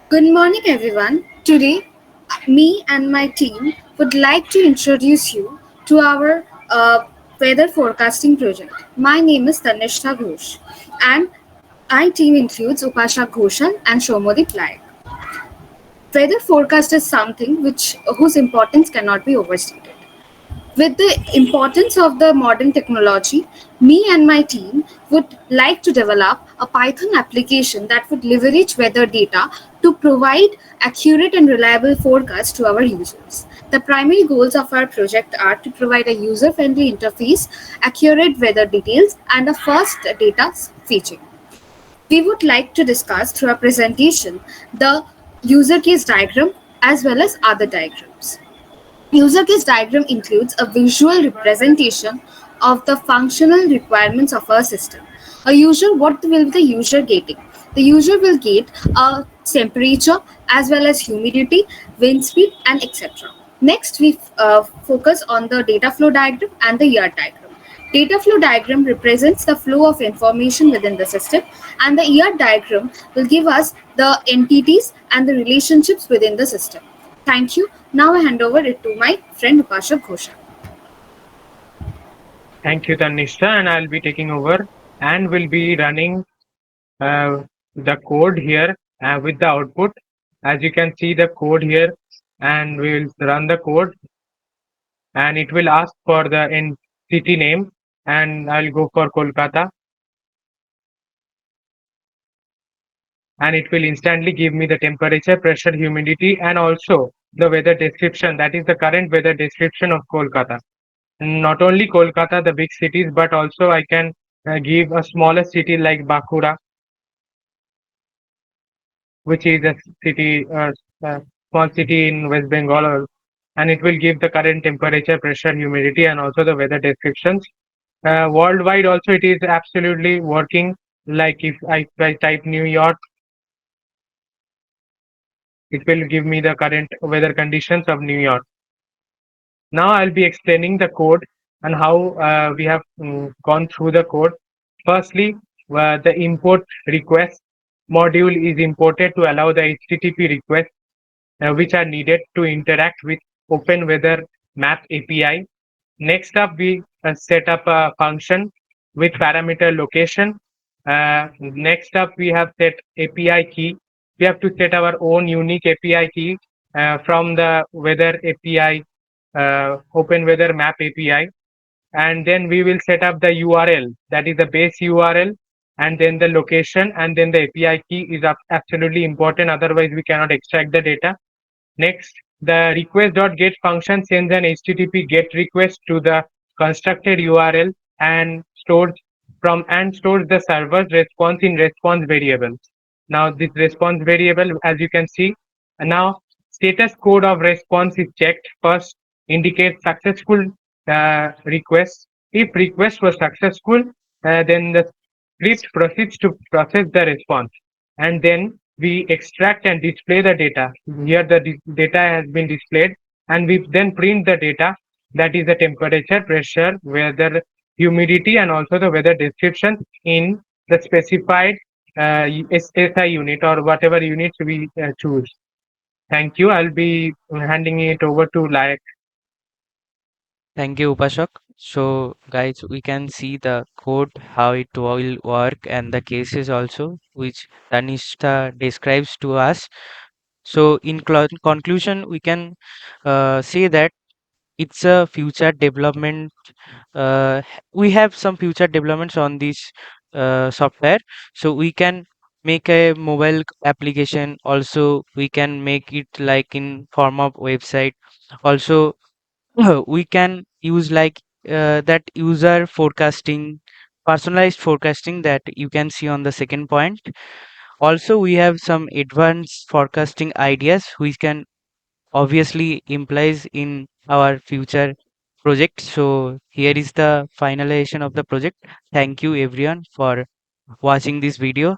Good morning, everyone. Today, me and my team would like to introduce you to our weather forecasting project. My name is Tannistha Ghosh, and our team includes Upashak Ghosal and Soumadeep Layek. Weather forecast is something whose importance cannot be overstated. With the importance of the modern technology, me and my team would like to develop a Python application that would leverage weather data to provide accurate and reliable forecasts to our users. The primary goals of our project are to provide a user friendly interface, accurate weather details, and a fast data fetching. We would like to discuss through our presentation the user case diagram as well as other diagrams. User case diagram includes a visual representation of the functional requirements of our system. What will the user getting? The user will get a temperature as well as humidity, wind speed, and etc. Next, we focus on the data flow diagram and the ER diagram. Data flow diagram represents the flow of information within the system, and the ER diagram will give us the entities and the relationships within the system. Thank you. Now I hand over it to my friend Upashak Ghosha. Thank you, Tannistha, and I'll be taking over and will be running the code here with the output. As you can see the code here, and we will run the code, and it will ask for the city name, and I'll go for Kolkata, and it will instantly give me the temperature, pressure, humidity, and also the weather description. That is the current weather description of Kolkata. Not only Kolkata, the big cities, but also I can give a smaller city like Bakura, which is a city, uh, small city in West Bengal, and it will give the current temperature, pressure, humidity, and also the weather descriptions. Worldwide, also it is absolutely working. Like if I type New York, it will give me the current weather conditions of New York. Now I'll be explaining the code and how we have gone through the code. Firstly, the import request module is imported to allow the HTTP requests which are needed to interact with Open Weather Map API. Next up, we set up a function with parameter location. Next up, we have set API key. We have to set our own unique API key from the Weather API, Open Weather Map API. And then we will set up the URL, that is the base URL, and then the location, and then the API key is absolutely important. Otherwise, we cannot extract the data. Next, the request.get function sends an HTTP GET request to the constructed URL and stores the server's response in response variable. Now, this response variable, as you can see, now status code of response is checked. First, indicates successful request. If request was successful, then the script proceeds to process the response, and then we extract and display the data. Here the data has been displayed, and we then print the data, that is the temperature, pressure, weather, humidity, and also the weather description in the specified SI unit or whatever units we choose. Thank you. I'll be handing it over to Layek. Thank you, Upashak. So, guys, we can see the code, how it will work, and the cases also, which Tanishta describes to us. So, in conclusion, we can say that it's a future development. We have some future developments on this software, so we can make a mobile application. Also, we can make it like in form of website. Also, we can use like that user forecasting, personalized forecasting that you can see on the second point. Also, we have some advanced forecasting ideas which can obviously implies in our future project. So here is the finalization of the project. Thank you everyone for watching this video.